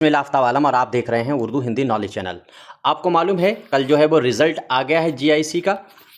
मैं आफ्ताब आलम और आप देख रहे हैं उर्दू हिंदी नॉलेज चैनल। आपको मालूम है कल जो है वो रिज़ल्ट आ गया है जीआईसी का।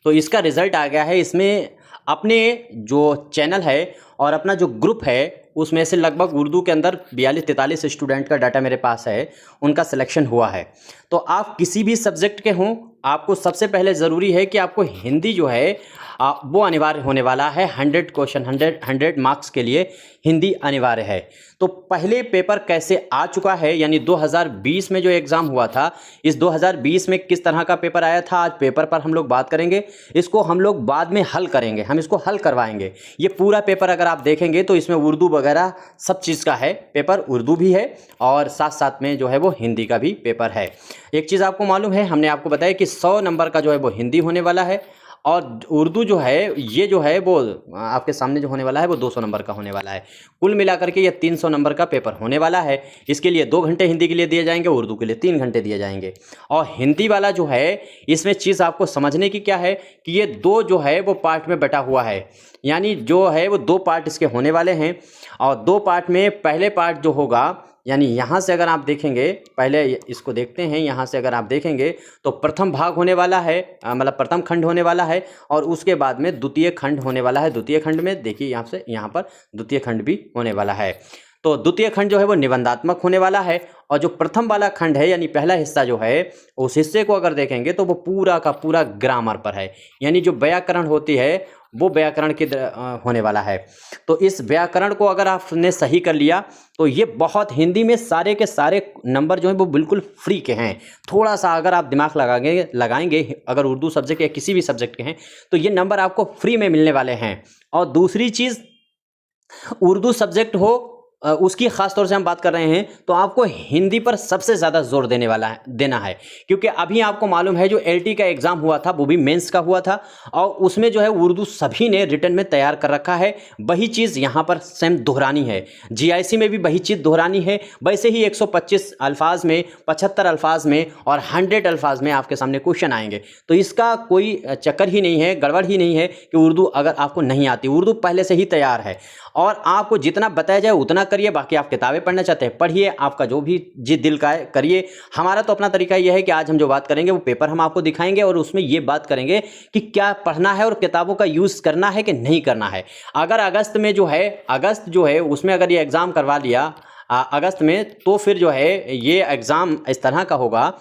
तो इसका रिज़ल्ट आ गया है, इसमें अपने जो चैनल है और अपना जो ग्रुप है उसमें से लगभग उर्दू के अंदर 42-43 स्टूडेंट का डाटा मेरे पास है, उनका सिलेक्शन हुआ है। तो आप किसी भी सब्जेक्ट के हों, आपको सबसे पहले ज़रूरी है कि आपको हिंदी जो है वो अनिवार्य होने वाला है। 100 क्वेश्चन 100 मार्क्स के लिए हिंदी अनिवार्य है। तो पहले पेपर कैसे आ चुका है, यानी 2020 में जो एग्ज़ाम हुआ था, इस 2020 में किस तरह का पेपर आया था, आज पेपर पर हम लोग बात करेंगे। इसको हम लोग बाद में हल करेंगे, हम इसको हल करवाएंगे। ये पूरा पेपर अगर आप देखेंगे तो इसमें उर्दू वगैरह सब चीज़ का है, पेपर उर्दू भी है और साथ साथ में जो है वो हिंदी का भी पेपर है। एक चीज़ आपको मालूम है, हमने आपको बताया कि 100 नंबर का जो है वो हिंदी होने वाला है और उर्दू जो है ये जो है वो आपके सामने जो होने वाला है वो 200 नंबर का होने वाला है। कुल मिलाकर के ये 300 नंबर का पेपर होने वाला है। इसके लिए 2 घंटे हिंदी के लिए दिए जाएंगे, उर्दू के लिए 3 घंटे दिए जाएंगे। और हिंदी वाला जो है इसमें चीज़ आपको समझने की क्या है कि ये 2 जो है वो पार्ट में बटा हुआ है, यानी जो है वो 2 पार्ट इसके होने वाले हैं। और 2 पार्ट में पहले पार्ट जो होगा, यानी यहाँ से अगर आप देखेंगे, पहले इसको देखते हैं, यहाँ से अगर आप देखेंगे तो प्रथम भाग होने वाला है, मतलब प्रथम खंड होने वाला है और उसके बाद में द्वितीय खंड होने वाला है। द्वितीय खंड में देखिए यहाँ से यहाँ पर द्वितीय खंड भी होने वाला है। तो द्वितीय खंड जो है वो निबंधात्मक होने वाला है और जो प्रथम वाला खंड है यानी पहला हिस्सा जो है उस हिस्से को अगर देखेंगे तो वो पूरा का पूरा ग्रामर पर है, यानी जो व्याकरण होती है वो व्याकरण के होने वाला है। तो इस व्याकरण को अगर आपने सही कर लिया तो ये बहुत, हिंदी में सारे के सारे नंबर जो हैं वो बिल्कुल फ्री के हैं। थोड़ा सा अगर आप दिमाग लगाएंगे अगर उर्दू सब्जेक्ट या किसी भी सब्जेक्ट के हैं तो ये नंबर आपको फ्री में मिलने वाले हैं। और दूसरी चीज़, उर्दू सब्जेक्ट हो उसकी ख़ास तौर से हम बात कर रहे हैं तो आपको हिंदी पर सबसे ज़्यादा जोर देना है, क्योंकि अभी आपको मालूम है जो एलटी का एग्ज़ाम हुआ था वो भी मेंस का हुआ था और उसमें जो है उर्दू सभी ने रिटन में तैयार कर रखा है। वही चीज़ यहाँ पर सेम दोहरानी है, जीआईसी में भी वही चीज़ दोहरानी है। वैसे ही 125 अल्फाज में, 75 अल्फाज में और 100 अल्फाज में आपके सामने क्वेश्चन आएंगे। तो इसका कोई चक्कर ही नहीं है, गड़बड़ ही नहीं है कि उर्दू अगर आपको नहीं आती, उर्दू पहले से ही तैयार है और आपको जितना बताया जाए उतना करिए। बाकी आप किताबें पढ़ना चाहते हैं पढ़िए, आपका जो भी जिस दिल का है करिए। हमारा तो अपना तरीका यह है कि आज हम जो बात करेंगे वो पेपर हम आपको दिखाएंगे और उसमें ये बात करेंगे कि क्या पढ़ना है और किताबों का यूज़ करना है कि नहीं करना है। अगर अगस्त में जो है, अगस्त जो है उसमें अगर ये एग्ज़ाम करवा लिया अगस्त में, तो फिर जो है ये एग्ज़ाम इस तरह का होगा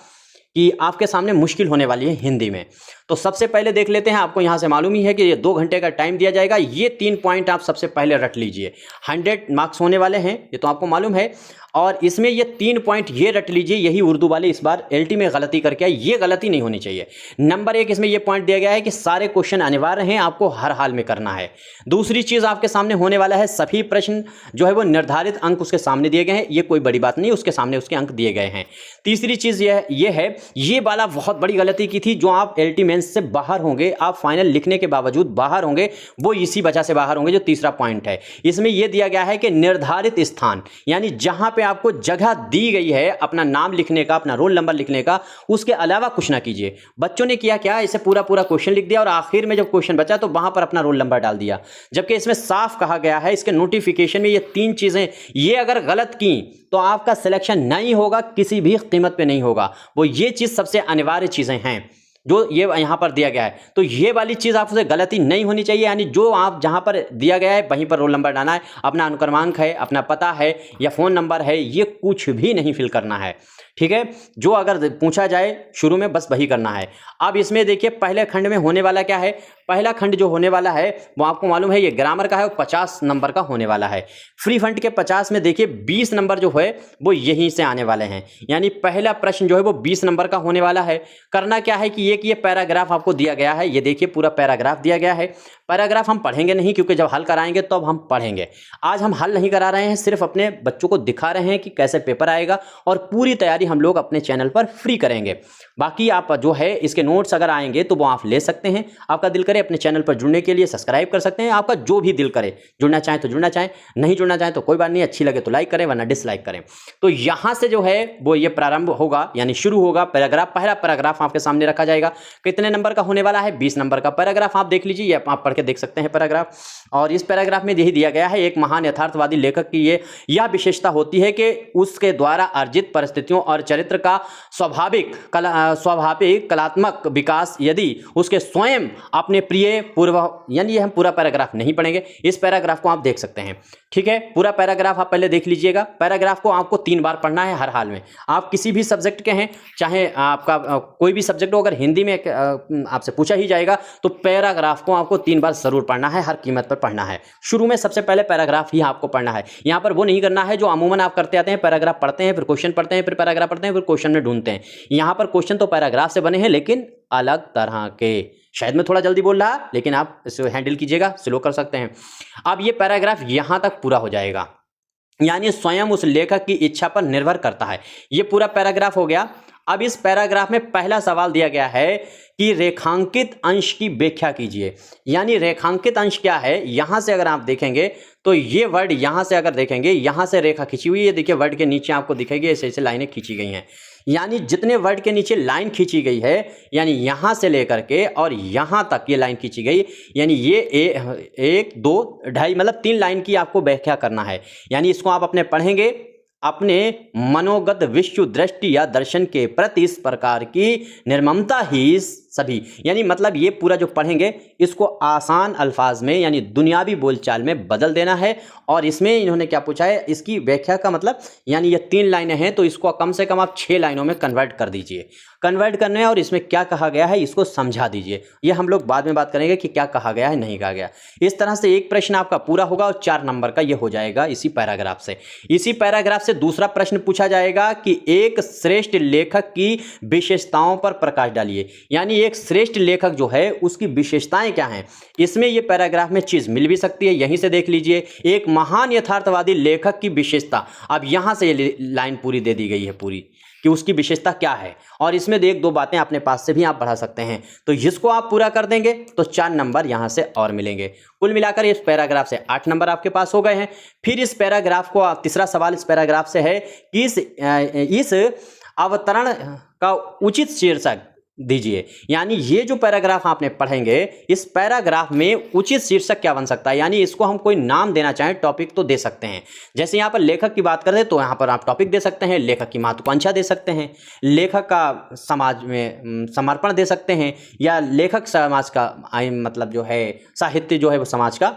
कि आपके सामने मुश्किल होने वाली है हिंदी में। तो सबसे पहले देख लेते हैं, आपको यहाँ से मालूम ही है कि ये 2 घंटे का टाइम दिया जाएगा। ये 3 पॉइंट आप सबसे पहले रट लीजिए। 100 मार्क्स होने वाले हैं, ये तो आपको मालूम है। और इसमें ये 3 पॉइंट ये रट लीजिए, यही उर्दू वाले इस बार एलटी में गलती करके आए, ये गलती नहीं होनी चाहिए। नंबर 1 इसमें ये पॉइंट दिया गया है कि सारे क्वेश्चन अनिवार्य हैं, आपको हर हाल में करना है। दूसरी चीज़ आपके सामने होने वाला है, सभी प्रश्न जो है वो निर्धारित अंक उसके सामने दिए गए हैं, ये कोई बड़ी बात नहीं, उसके सामने उसके अंक दिए गए हैं। तीसरी चीज़ ये है, ये वाला बहुत बड़ी गलती की थी, जो आप एलटी मेंस से बाहर होंगे, आप फाइनल लिखने के बावजूद बाहर होंगे, वो इसी वजह से बाहर होंगे। जो तीसरा पॉइंट है इसमें यह दिया गया है कि निर्धारित स्थान, यानी जहां पे आपको जगह दी गई है अपना नाम लिखने का, अपना रोल नंबर लिखने का, उसके अलावा कुछ ना कीजिए। बच्चों ने किया क्या, इसे पूरा क्वेश्चन लिख दिया और आखिर में जब क्वेश्चन बचा तो वहां पर अपना रोल नंबर डाल दिया, जबकि इसमें साफ कहा गया है, इसके नोटिफिकेशन में ये 3 चीजें ये अगर गलत की तो आपका सिलेक्शन नहीं होगा, किसी भी कीमत पे नहीं होगा। वो ये चीज सबसे अनिवार्य चीजें हैं जो ये यहाँ पर दिया गया है। तो ये वाली चीज़ आपसे गलती नहीं होनी चाहिए, यानी जो आप जहाँ पर दिया गया है वहीं पर रोल नंबर डालना है, अपना अनुक्रमांक है, अपना पता है या फ़ोन नंबर है, ये कुछ भी नहीं फिल करना है। ठीक है, जो अगर पूछा जाए शुरू में बस वही करना है। अब इसमें देखिए पहले खंड में होने वाला क्या है, पहला खंड जो होने वाला है वो आपको मालूम है ये ग्रामर का है, वो 50 नंबर का होने वाला है। फ्री फंड के 50 में देखिए 20 नंबर जो है वो यहीं से आने वाले हैं, यानी पहला प्रश्न जो है वो 20 नंबर का होने वाला है। करना क्या है कि ये पैराग्राफ आपको दिया गया है, ये देखिए पूरा पैराग्राफ दिया गया है। पैराग्राफ हम पढ़ेंगे नहीं, क्योंकि जब हल कराएंगे तब हम पढ़ेंगे। आज हम हल नहीं करा रहे हैं, सिर्फ अपने बच्चों को दिखा रहे हैं कि कैसे पेपर आएगा और पूरी तैयारी हम लोग अपने चैनल पर फ्री करेंगे। बाकी आप जो है इसके नोट्स अगर आएंगे तो वो आप ले सकते हैं, आपका दिल करे हैं अपने चैनल पर जुड़ने के लिए, सब्सक्राइब कर सकते हैं। आपका जो भी दिल करे, जुड़ना चाहें तो जुड़ना चाहें, नहीं जुड़ना चाहें तो कोई बात नहीं, अच्छी लगे तो लाइक करें वरना डिसलाइक करें। तो यहाँ से जो है वो ये प्रारंभ होगा, यानी शुरू होगा पैराग्राफ। पहला पैराग्राफ आपके सामने रखा जाएगा। कितने नंबर का होने वाला है? 20 नंबर का पैराग्राफ। आप देख लीजिए, आप पढ़ के देख सकते हैं पैराग्राफ। और इस पैराग्राफ में यही दिया गया है, एक महान यथार्थवादी लेखक की यह विशेषता होती है कि उसके द्वारा अर्जित परिस्थितियों और चरित्र का स्वाभाविक कलात्मक विकास यदि उसके स्वयं अपने प्रिय पूर्व, यानी ये हम पूरा पैराग्राफ नहीं पढ़ेंगे, इस पैराग्राफ को आप देख सकते हैं। ठीक है, पूरा पैराग्राफ आप पहले देख लीजिएगा। पैराग्राफ को आपको 3 बार पढ़ना है हर हाल में। आप किसी भी सब्जेक्ट के हैं, चाहे आपका कोई भी सब्जेक्ट हो, अगर हिंदी में आपसे पूछा ही जाएगा तो पैराग्राफ को आपको 3 बार जरूर पढ़ना है, हर कीमत पर पढ़ना है। शुरू में सबसे पहले पैराग्राफ ही आपको पढ़ना है। यहाँ पर वो नहीं करना है जो अमूमन आप करते आते हैं, पैराग्राफ पढ़ते हैं, फिर क्वेश्चन पढ़ते हैं, फिर पैराग्राफ पढ़ते हैं, फिर क्वेश्चन में ढूंढते हैं। यहाँ पर क्वेश्चन तो पैराग्राफ से बने हैं लेकिन अलग तरह के। शायद मैं थोड़ा जल्दी बोल रहा, लेकिन आप इसे हैंडल कीजिएगा, स्लो कर सकते हैं। अब ये पैराग्राफ यहाँ तक पूरा हो जाएगा, यानी स्वयं उस लेखक की इच्छा पर निर्भर करता है। ये पूरा पैराग्राफ हो गया। अब इस पैराग्राफ में पहला सवाल दिया गया है कि रेखांकित अंश की व्याख्या कीजिए। यानी रेखांकित अंश क्या है? यहां से अगर आप देखेंगे तो ये वर्ड यहां से अगर देखेंगे, यहां से रेखा खींची हुई है, देखिए वर्ड के नीचे आपको दिखेगी ऐसे ऐसे लाइनें खींची गई हैं। यानी जितने वर्ड के नीचे लाइन खींची गई है, यानी यहां से लेकर के और यहां तक ये लाइन खींची गई, यानी ये 1 2 2.5 मतलब 3 लाइन की आपको व्याख्या करना है। यानी इसको आप अपने पढ़ेंगे अपने मनोगत विश्व दृष्टि या दर्शन के प्रति इस प्रकार की निर्ममता ही सभी, यानी मतलब ये पूरा जो पढ़ेंगे इसको आसान अल्फाज में यानी दुनियावी बोलचाल में बदल देना है। और इसमें इन्होंने क्या पूछा है, इसकी व्याख्या का मतलब, यानी ये 3 लाइनें हैं तो इसको कम से कम आप 6 लाइनों में कन्वर्ट कर दीजिए। कन्वर्ट करने हैं और इसमें क्या कहा गया है इसको समझा दीजिए। ये हम लोग बाद में बात करेंगे कि क्या कहा गया है नहीं कहा गया। इस तरह से एक प्रश्न आपका पूरा होगा और 4 नंबर का ये हो जाएगा इसी पैराग्राफ से। इसी पैराग्राफ से दूसरा प्रश्न पूछा जाएगा कि एक श्रेष्ठ लेखक की विशेषताओं पर प्रकाश डालिए। यानी एक श्रेष्ठ लेखक जो है उसकी विशेषताएं क्या हैं, इसमें ये पैराग्राफ में चीज मिल भी सकती है, यहीं से देख लीजिए। एक महान यथार्थवादी लेखक की विशेषता, अब यहां से ये लाइन पूरी दे दी गई है पूरी कि उसकी विशेषता क्या है। और इसमें 1-2 बातें अपने पास से भी आप बढ़ा सकते हैं। तो इसको आप पूरा कर देंगे तो 4 नंबर यहां से और मिलेंगे। कुल मिलाकर इस पैराग्राफ से 8 नंबर आपके पास हो गए हैं। फिर इस पैराग्राफ को, तीसरा सवाल इस पैराग्राफ से है कि इस अवतरण का उचित शीर्षक दीजिए। यानी ये जो पैराग्राफ आपने पढ़ेंगे, इस पैराग्राफ में उचित शीर्षक क्या बन सकता है, यानी इसको हम कोई नाम देना चाहें, टॉपिक तो दे सकते हैं। जैसे यहाँ पर लेखक की बात करें तो यहाँ पर आप टॉपिक दे सकते हैं, लेखक की महत्वाकांक्षा दे सकते हैं, लेखक का समाज में समर्पण दे सकते हैं, या लेखक समाज का मतलब जो है साहित्य जो है वो समाज का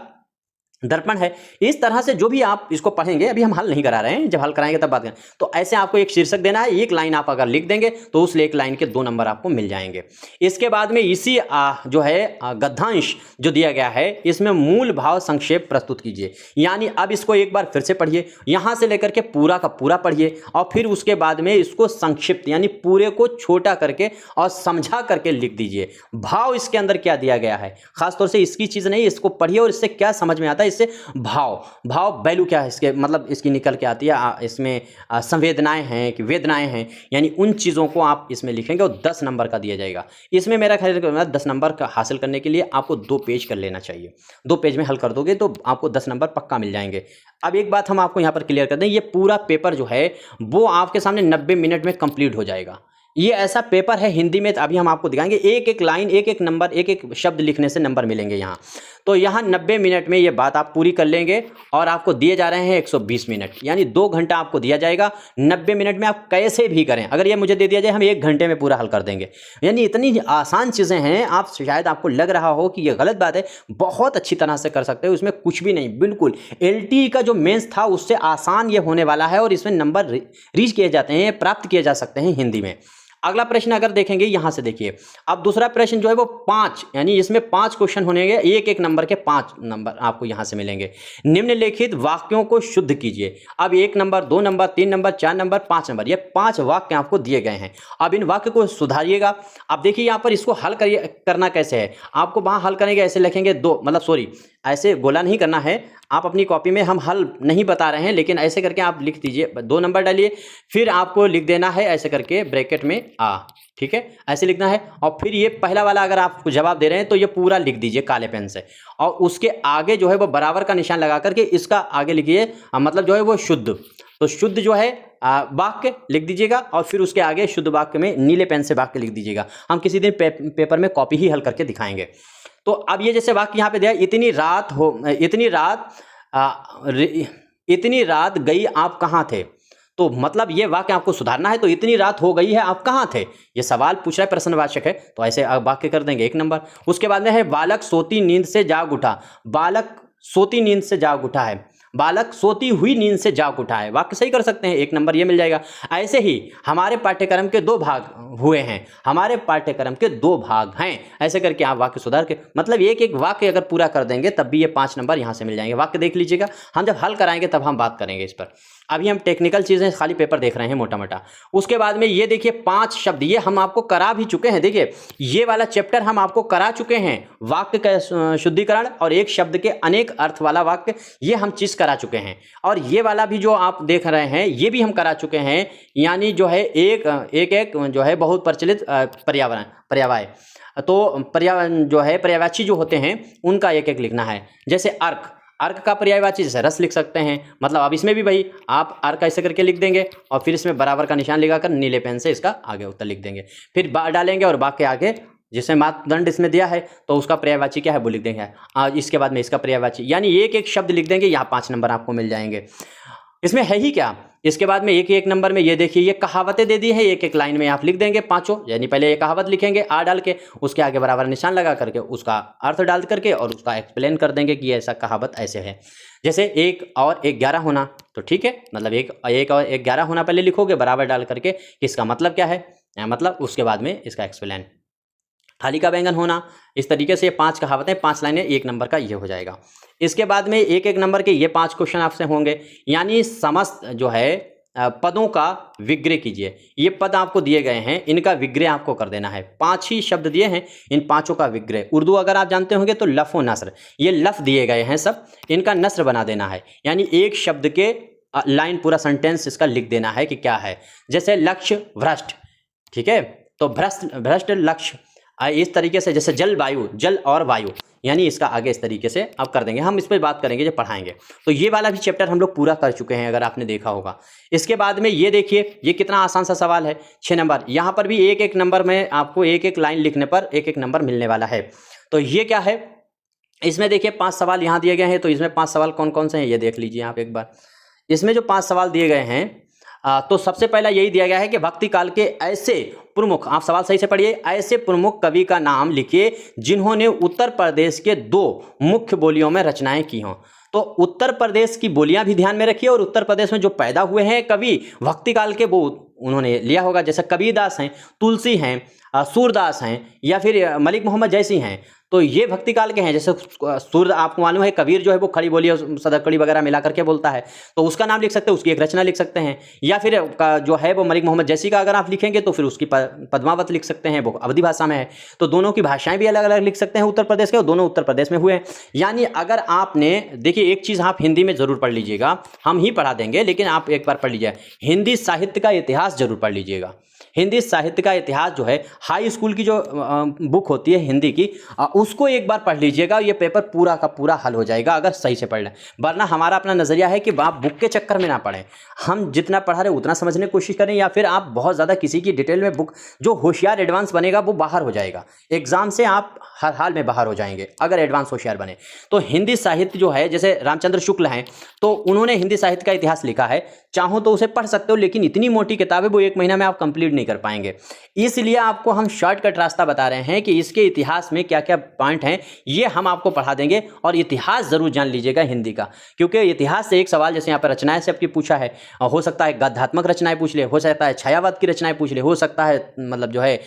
दर्पण है। इस तरह से जो भी आप इसको पढ़ेंगे, अभी हम हल नहीं करा रहे हैं, जब हल कराएंगे तब बात करें। तो ऐसे आपको एक शीर्षक देना है, 1 लाइन आप अगर लिख देंगे तो उस 1 लाइन के 2 नंबर आपको मिल जाएंगे। इसके बाद में इसी जो है गद्यांश जो दिया गया है, इसमें मूल भाव संक्षेप प्रस्तुत कीजिए। यानी अब इसको एक बार फिर से पढ़िए, यहां से लेकर के पूरा का पूरा पढ़िए और फिर उसके बाद में इसको संक्षिप्त यानी पूरे को छोटा करके और समझा करके लिख दीजिए। भाव इसके अंदर क्या दिया गया है, खासतौर से इसकी चीज नहीं, इसको पढ़िए और इससे क्या समझ में आता है, इससे भाव वैल्यू क्या है इसके, मतलब इसकी निकल के आती है। इसमें संवेदनाएं हैं कि वेदनाएं हैं, यानी उन चीज़ों को आप इसमें लिखेंगे और 10 नंबर का दिया जाएगा। इसमें मेरा ख्याल 10 नंबर का हासिल करने के लिए आपको 2 पेज कर लेना चाहिए। 2 पेज में हल कर दोगे तो आपको 10 नंबर पक्का मिल जाएंगे। अब एक बात हम आपको यहाँ पर क्लियर कर दें, ये पूरा पेपर जो है वो आपके सामने 90 मिनट में कंप्लीट हो जाएगा। ये ऐसा पेपर है हिंदी में, अभी हम आपको दिखाएंगे, एक लाइन, एक नंबर, एक शब्द लिखने से नंबर मिलेंगे यहाँ। तो यहाँ 90 मिनट में ये बात आप पूरी कर लेंगे और आपको दिए जा रहे हैं 120 मिनट, यानी 2 घंटा आपको दिया जाएगा। 90 मिनट में आप कैसे भी करें, अगर ये मुझे दे दिया जाए हम 1 घंटे में पूरा हल कर देंगे। यानी इतनी आसान चीज़ें हैं, आप शायद आपको लग रहा हो कि ये गलत बात है, बहुत अच्छी तरह से कर सकते हो, इसमें कुछ भी नहीं, बिल्कुल LTE का जो मेंस था उससे आसान ये होने वाला है और इसमें नंबर रीच किए जाते हैं, प्राप्त किए जा सकते हैं हिंदी में। अगला प्रश्न अगर देखेंगे, यहां से देखिए, अब दूसरा प्रश्न जो है वो 5, यानी इसमें 5 क्वेश्चन होंगे, एक नंबर के 5 नंबर आपको यहां से मिलेंगे। निम्नलिखित वाक्यों को शुद्ध कीजिए। अब 1 number, 2 number, 3 number, 4 number, 5 number, ये 5 वाक्य आपको दिए गए हैं। अब इन वाक्य को सुधारिएगा। अब देखिए यहाँ पर इसको हल करना कैसे है, आपको वहां हल करेंगे, ऐसे लिखेंगे 2, मतलब सॉरी, ऐसे गोला नहीं करना है। आप अपनी कॉपी में, हम हल नहीं बता रहे हैं, लेकिन ऐसे करके आप लिख दीजिए, 2 नंबर डालिए, फिर आपको लिख देना है ऐसे करके ब्रैकेट में आ, ठीक है, ऐसे लिखना है। और फिर ये पहला वाला अगर आप जवाब दे रहे हैं तो ये पूरा लिख दीजिए काले पेन से, और उसके आगे जो है वो बराबर का निशान लगा करके इसका आगे लिखिए, मतलब जो है वो शुद्ध, तो शुद्ध जो है वाक्य लिख दीजिएगा, और फिर उसके आगे शुद्ध वाक्य में नीले पेन से वाक्य लिख दीजिएगा। हम किसी दिन पेपर में कॉपी ही हल करके दिखाएंगे। तो अब ये जैसे वाक्य यहाँ पे दिया, इतनी रात गई आप कहाँ थे, तो मतलब ये वाक्य आपको सुधारना है। तो इतनी रात हो गई है आप कहाँ थे, ये सवाल पूछ रहा है, प्रश्नवाचक है, तो ऐसे वाक्य कर देंगे 1 नंबर। उसके बाद में है बालक सोती नींद से जाग उठा, बालक सोती नींद से जाग उठा है, बालक सोती हुई नींद से जाग उठा है, वाक्य सही कर सकते हैं, 1 नंबर ये मिल जाएगा। ऐसे ही हमारे पाठ्यक्रम के 2 भाग हुए हैं, हमारे पाठ्यक्रम के 2 भाग हैं, ऐसे करके आप वाक्य सुधार के, मतलब एक वाक्य अगर पूरा कर देंगे तब भी ये 5 नंबर यहाँ से मिल जाएंगे। वाक्य देख लीजिएगा, हम जब हल कराएंगे तब हम बात करेंगे इस पर। अभी हम टेक्निकल चीज़ें खाली पेपर देख रहे हैं मोटा मोटा। उसके बाद में ये देखिए 5 शब्द, ये हम आपको करा भी चुके हैं, देखिए ये वाला चैप्टर हम आपको करा चुके हैं, वाक्य का शुद्धिकरण और एक शब्द के अनेक अर्थ वाला वाक्य, ये हम चीज़ करा चुके हैं। और ये वाला भी जो आप देख रहे हैं ये भी हम करा चुके हैं, यानी जो है एक जो है बहुत प्रचलित पर्याय, तो पर्यावरण जो है पर्यायवाची जो होते हैं उनका एक लिखना है। जैसे अर्क का पर्यायवाची जैसे रस लिख सकते हैं, मतलब अब इसमें भी भाई आप अर्क ऐसे करके लिख देंगे और फिर इसमें बराबर का निशान लगाकर नीले पेन से इसका आगे उत्तर लिख देंगे, फिर बा डालेंगे और बा के आगे जिसमें मापदंड इसमें दिया है तो उसका पर्यायवाची क्या है वो लिख देंगे, इसके बाद में इसका पर्यायवाची, यानी एक शब्द लिख देंगे, यहाँ 5 नंबर आपको मिल जाएंगे। इसमें है ही क्या, इसके बाद में एक नंबर में ये देखिए ये कहावतें दे दी है, एक लाइन में आप लिख देंगे 5, यानी पहले ये कहावत लिखेंगे आ डाल के, उसके आगे बराबर निशान लगा करके उसका अर्थ डाल करके और उसका एक्सप्लेन कर देंगे कि ऐसा कहावत ऐसे है। जैसे 1 और 1 11 होना, तो ठीक है, मतलब 1 और 1 11 होना पहले लिखोगे बराबर डाल करके कि इसका मतलब क्या है, मतलब उसके बाद में इसका एक्सप्लेन। थाली का बैंगन होना, इस तरीके से ये 5 कहावतें 5 लाइनें 1 नंबर का ये हो जाएगा। इसके बाद में एक नंबर के ये 5 क्वेश्चन आपसे होंगे, यानी समस्त जो है पदों का विग्रह कीजिए। ये पद आपको दिए गए हैं, इनका विग्रह आपको कर देना है। 5 ही शब्द दिए हैं, इन 5 का विग्रह, उर्दू अगर आप जानते होंगे तो लफ व नस्र, ये लफ दिए गए हैं सब, इनका नस्र बना देना है, यानी एक शब्द के लाइन पूरा सेंटेंस इसका लिख देना है कि क्या है। जैसे लक्ष्य भ्रष्ट, ठीक है, तो भ्रष्ट लक्ष्य, इस तरीके से। जैसे जलवायु, जल और वायु, यानी इसका आगे इस तरीके से आप कर देंगे, हम इस पर बात करेंगे जब पढ़ाएंगे। तो ये वाला भी चैप्टर हम लोग पूरा कर चुके हैं अगर आपने देखा होगा। इसके बाद में ये देखिए ये कितना आसान सा सवाल है, 6 नंबर, यहाँ पर भी एक नंबर में आपको एक लाइन लिखने पर एक नंबर मिलने वाला है। तो ये क्या है, इसमें देखिए 5 सवाल यहाँ दिए गए हैं, तो इसमें 5 सवाल कौन कौन से हैं ये देख लीजिए आप एक बार। इसमें जो 5 सवाल दिए गए हैं तो सबसे पहला यही दिया गया है कि भक्ति काल के ऐसे प्रमुख, आप सवाल सही से पढ़िए, ऐसे प्रमुख कवि का नाम लिखिए जिन्होंने उत्तर प्रदेश के 2 मुख्य बोलियों में रचनाएं की हों। तो उत्तर प्रदेश की बोलियां भी ध्यान में रखिए और उत्तर प्रदेश में जो पैदा हुए हैं कवि भक्ति काल के वो उन्होंने लिया होगा। जैसे कबीरदास हैं, तुलसी हैं, सूरदास हैं, या फिर मलिक मोहम्मद जैसी हैं, तो ये भक्ति काल के हैं। जैसे सूर, आपको मालूम है कबीर जो है वो खड़ी बोली और सदरकड़ी वगैरह मिला करके बोलता है, तो उसका नाम लिख सकते हैं, उसकी एक रचना लिख सकते हैं। या फिर जो है वो मलिक मोहम्मद जैसी का अगर आप लिखेंगे तो फिर उसकी पद्मावत लिख सकते हैं, वो अवधी भाषा में है। तो दोनों की भाषाएं भी अलग अलग लिख सकते हैं उत्तर प्रदेश के, और दोनों उत्तर प्रदेश में हुए हैं। यानी अगर आपने देखिए एक चीज़ आप हिंदी में ज़रूर पढ़ लीजिएगा, हम ही पढ़ा देंगे लेकिन आप एक बार पढ़ लीजिए, हिंदी साहित्य का इतिहास जरूर पढ़ लीजिएगा। हिंदी साहित्य का इतिहास जो है हाई स्कूल की जो बुक होती है हिंदी की, उसको एक बार पढ़ लीजिएगा, ये पेपर पूरा का पूरा हल हो जाएगा अगर सही से पढ़ लें। वरना हमारा अपना नज़रिया है कि आप बुक के चक्कर में ना पढ़ें, हम जितना पढ़ा रहे उतना समझने की कोशिश करें, या फिर आप बहुत ज़्यादा किसी की डिटेल में बुक, जो होशियार एडवांस बनेगा वो बाहर हो जाएगा एग्जाम से, आप हर हाल में बाहर हो जाएंगे अगर एडवांस होशियार बने। तो हिंदी साहित्य जो है, जैसे रामचंद्र शुक्ल हैं तो उन्होंने हिंदी साहित्य का इतिहास लिखा है, चाहो तो उसे पढ़ सकते हो, लेकिन इतनी मोटी किताब है वो 1 महीना में आप कंप्लीट नहीं कर पाएंगे। इसलिए आपको हम शॉर्टकट रास्ता बता रहे हैं कि इसके इतिहास में क्या क्या पॉइंट हैं ये हम आपको पढ़ा देंगे, और इतिहास जरूर जान लीजिएगा हिंदी का, क्योंकि इतिहास से एक सवाल जैसे यहाँ पर रचनाएं से आपकी पूछा है, हो सकता है गद्यात्मक रचनाएं पूछ ले, हो सकता है छायावाद की रचनाएं पूछ ले, हो सकता है मतलब जो है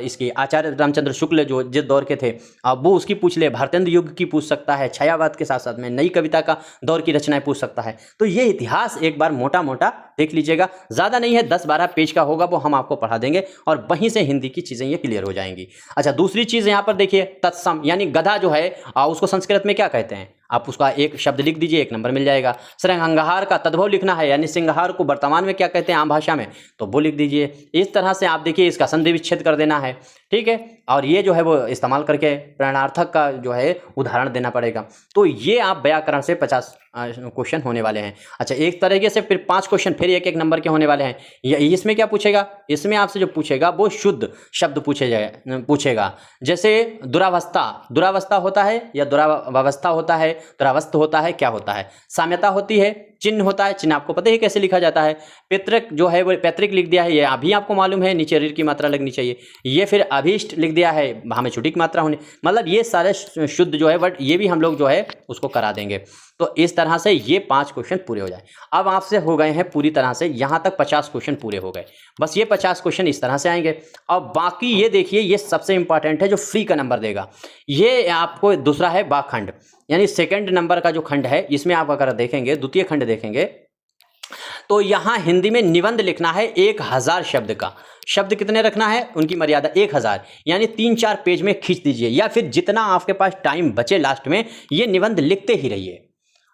इसकी आचार्य रामचंद्र शुक्ल जो जिस दौर के थे वो उसकी पूछ ले, भारतेंद्र युग की पूछ सकता है, छायावाद के साथ साथ में नई कविता का दौर की रचनाएं पूछ सकता है। तो ये इतिहास एक बार मोटा मोटा देख लीजिएगा, ज़्यादा नहीं है, 10-12 पेज का होगा, वो हम आपको पढ़ा देंगे और वहीं से हिंदी की चीज़ें ये क्लियर हो जाएंगी। अच्छा, दूसरी चीज़ यहाँ पर देखिए तत्सम, यानी गधा जो है उसको संस्कृत में क्या कहते हैं, आप उसका एक शब्द लिख दीजिए, एक नंबर मिल जाएगा। सिंघार का तद्भव लिखना है, यानी सिंघार को वर्तमान में क्या कहते हैं आम भाषा में, तो वो लिख दीजिए। इस तरह से आप देखिए इसका संधि विच्छेद कर देना है, ठीक है। और ये जो है वो इस्तेमाल करके प्रेरणार्थक का जो है उदाहरण देना पड़ेगा। तो ये आप व्याकरण से 50 क्वेश्चन होने वाले हैं। अच्छा, एक तरीके से फिर 5 क्वेश्चन फिर एक एक नंबर के होने वाले हैं। इसमें क्या पूछेगा, इसमें आपसे जो पूछेगा वो शुद्ध शब्द पूछेगा। जैसे दुरावस्था होता है या दुरावस्था होता है, दुरावस्थ होता है, क्या होता है, साम्यता होती है, चिन्ह होता है, चिन्ह आपको पता है कैसे लिखा जाता है। पैतृक जो है वो पैतृक लिख दिया है, ये अभी आपको मालूम है, नीचे ऋ की मात्रा लगनी चाहिए। ये फिर अभीष्ट लिख दिया है, हमें छुट्टी की मात्रा होनी, मतलब ये सारे शुद्ध जो है, बट ये भी हम लोग जो है उसको करा देंगे। तो इस तरह से ये 5 क्वेश्चन पूरे हो जाए। अब आपसे हो गए हैं पूरी तरह से यहाँ तक 50 क्वेश्चन पूरे हो गए। बस ये 50 क्वेश्चन इस तरह से आएंगे। और बाकी ये देखिए, ये सबसे इंपॉर्टेंट है जो फ्री का नंबर देगा। ये आपको दूसरा है बाखंड, यानी सेकंड नंबर का जो खंड है, इसमें आप अगर देखेंगे, द्वितीय खंड देखेंगे तो यहाँ हिंदी में निबंध लिखना है 1000 शब्द का। शब्द कितने रखना है, उनकी मर्यादा 1000, यानी 3-4 पेज में खींच दीजिए, या फिर जितना आपके पास टाइम बचे लास्ट में ये निबंध लिखते ही रहिए।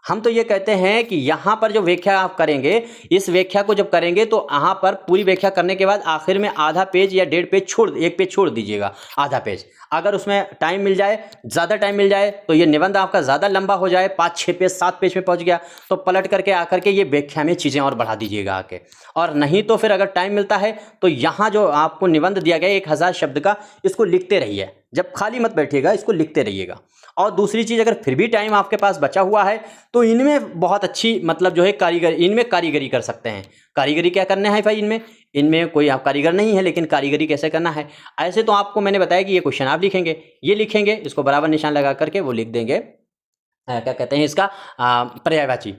हम तो ये कहते हैं कि यहाँ पर जो व्याख्या आप करेंगे, इस व्याख्या को जब करेंगे तो यहाँ पर पूरी व्याख्या करने के बाद आखिर में आधा पेज या 1.5 पेज एक पेज छोड़ दीजिएगा, आधा पेज। अगर उसमें टाइम मिल जाए, ज़्यादा टाइम मिल जाए, तो ये निबंध आपका ज़्यादा लंबा हो जाए, 5-6 पेज 7 पेज में पहुँच गया, तो पलट करके आकर के ये व्याख्या में चीज़ें और बढ़ा दीजिएगा आके। और नहीं तो फिर अगर टाइम मिलता है तो यहाँ जो आपको निबंध दिया गया 1000 शब्द का, इसको लिखते रहिए, जब खाली मत बैठिएगा, इसको लिखते रहिएगा। और दूसरी चीज़, अगर फिर भी टाइम आपके पास बचा हुआ है तो इनमें बहुत अच्छी मतलब जो है कारीगरी कर सकते हैं। कारीगरी क्या करना है भाई, इनमें कोई आप कारीगर नहीं है, लेकिन कारीगरी कैसे करना है, ऐसे तो आपको मैंने बताया कि ये क्वेश्चन आप लिखेंगे, ये लिखेंगे, इसको बराबर निशान लगा करके वो लिख देंगे, क्या कहते हैं इसका, पर्यायवाची,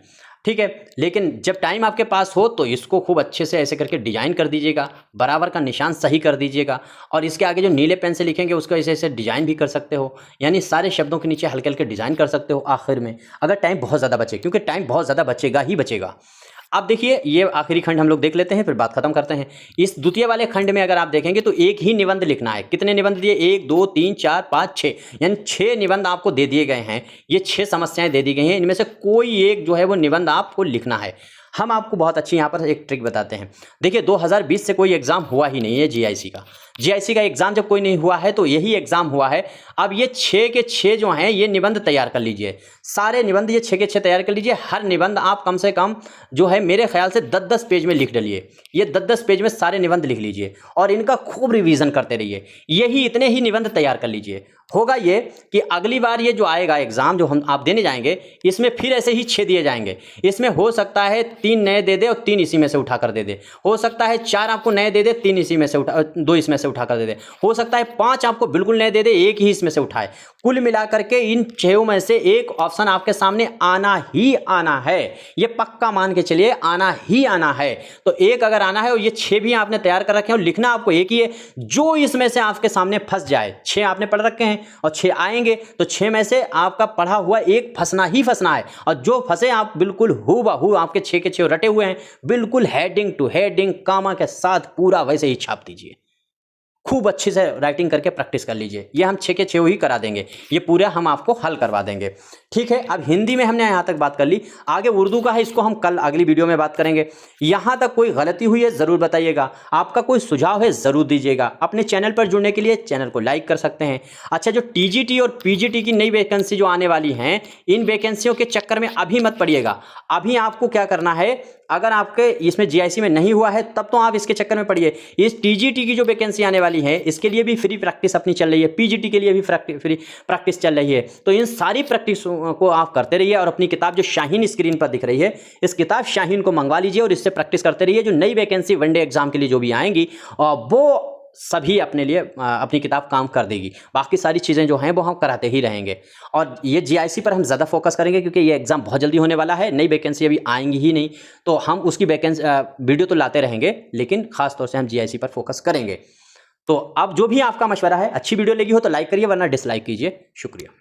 ठीक है। लेकिन जब टाइम आपके पास हो तो इसको खूब अच्छे से ऐसे करके डिजाइन कर दीजिएगा, बराबर का निशान सही कर दीजिएगा, और इसके आगे जो नीले पेन से लिखेंगे उसको ऐसे ऐसे डिजाइन भी कर सकते हो, यानी सारे शब्दों के नीचे हल्के हल्के डिजाइन कर सकते हो आखिर में, अगर टाइम बहुत ज़्यादा बचे, क्योंकि टाइम बहुत ज़्यादा बचेगा ही बचेगा। अब देखिए, ये आखिरी खंड हम लोग देख लेते हैं, फिर बात खत्म करते हैं। इस द्वितीय वाले खंड में अगर आप देखेंगे तो एक ही निबंध लिखना है। कितने निबंध दिए, 1 2 3 4 5 6, यानी 6 निबंध आपको दे दिए गए हैं। ये 6 समस्याएं दे दी गई हैं, इनमें से कोई एक जो है वो निबंध आपको लिखना है। हम आपको बहुत अच्छी यहाँ पर एक ट्रिक बताते हैं। देखिए, 2020 से कोई एग्जाम हुआ ही नहीं है जीआईसी का एग्जाम जब कोई नहीं हुआ है तो यही एग्जाम हुआ है। अब ये 6 के 6 जो हैं ये निबंध तैयार कर लीजिए, सारे निबंध ये 6 के 6 तैयार कर लीजिए। हर निबंध आप कम से कम जो है मेरे ख्याल से 10-10 पेज में लिख डालिए। ये 10-10 पेज में सारे निबंध लिख लीजिए और इनका खूब रिवीजन करते रहिए। यही इतने ही निबंध तैयार कर लीजिए। होगा ये कि अगली बार ये जो आएगा एग्जाम जो आप देने जाएंगे, इसमें फिर ऐसे ही 6 दिए जाएंगे। इसमें हो सकता है 3 नए दे दे और 3 इसी में से उठा कर दे दे, हो सकता है 4 आपको नए दे दे, 3 इसी में से 2 इसमें से उठा कर दे दे, हो सकता है 5 आपको बिल्कुल नए दे दे, 1 ही इसमें से उठाए। कुल मिलाकर के इन 6 में से एक ऑप्शन आपके सामने आना ही आना है, ये पक्का मान के चलिए, आना ही आना है। तो एक अगर आना है और ये 6 भी आपने तैयार कर रखे हैं और लिखना आपको एक ही है, जो इसमें से आपके सामने फंस जाए। 6 आपने पढ़ रखे हैं और 6 आएंगे तो 6 में से आपका पढ़ा हुआ एक फंसना ही फंसना है, और जो फंसे आप बिल्कुल हूबहू आपके 6 के 6 रटे हुए हैं, बिल्कुल हेडिंग टू हेडिंग कामा के साथ पूरा वैसे ही छाप दीजिए। खूब अच्छी से राइटिंग करके प्रैक्टिस कर लीजिए। ये हम 6 के 6 ही करा देंगे, ये पूरा हम आपको हल करवा देंगे। ठीक है, अब हिंदी में हमने यहाँ तक बात कर ली, आगे उर्दू का है, इसको हम कल अगली वीडियो में बात करेंगे। यहाँ तक कोई गलती हुई है ज़रूर बताइएगा, आपका कोई सुझाव है ज़रूर दीजिएगा। अपने चैनल पर जुड़ने के लिए चैनल को लाइक कर सकते हैं। अच्छा, जो टीजीटी और पीजीटी की नई वैकेंसी जो आने वाली हैं, इन वैकेंसियों के चक्कर में अभी मत पड़िएगा। अभी आपको क्या करना है, अगर आपके इसमें जीआईसी में नहीं हुआ है तब तो आप इसके चक्कर में पड़िए। इस टीजीटी की जो वैकेंसी आने वाली है, इसके लिए भी फ्री प्रैक्टिस अपनी चल रही है, पीजीटी के लिए भी फ्री प्रैक्टिस चल रही है। तो इन सारी प्रैक्टिस को आप करते रहिए और अपनी किताब जो शाहीन स्क्रीन पर दिख रही है, इस किताब शाहीन को मंगवा लीजिए और इससे प्रैक्टिस करते रहिए। जो नई वैकेंसी वनडे एग्जाम के लिए जो भी आएंगी वो सभी अपने लिए अपनी किताब काम कर देगी। बाकी सारी चीज़ें जो हैं वो हम कराते ही रहेंगे। और ये जीआईसी पर हम ज़्यादा फोकस करेंगे क्योंकि ये एग्ज़ाम बहुत जल्दी होने वाला है, नई वैकेंसी अभी आएंगी ही नहीं, तो हम उसकी वैकेंसी वीडियो तो लाते रहेंगे, लेकिन खास तौर से हम जीआईसी पर फोकस करेंगे। तो अब जो भी आपका मशवरा है, अच्छी वीडियो लगी हो तो लाइक करिए, वरना डिसलाइक कीजिए। शुक्रिया।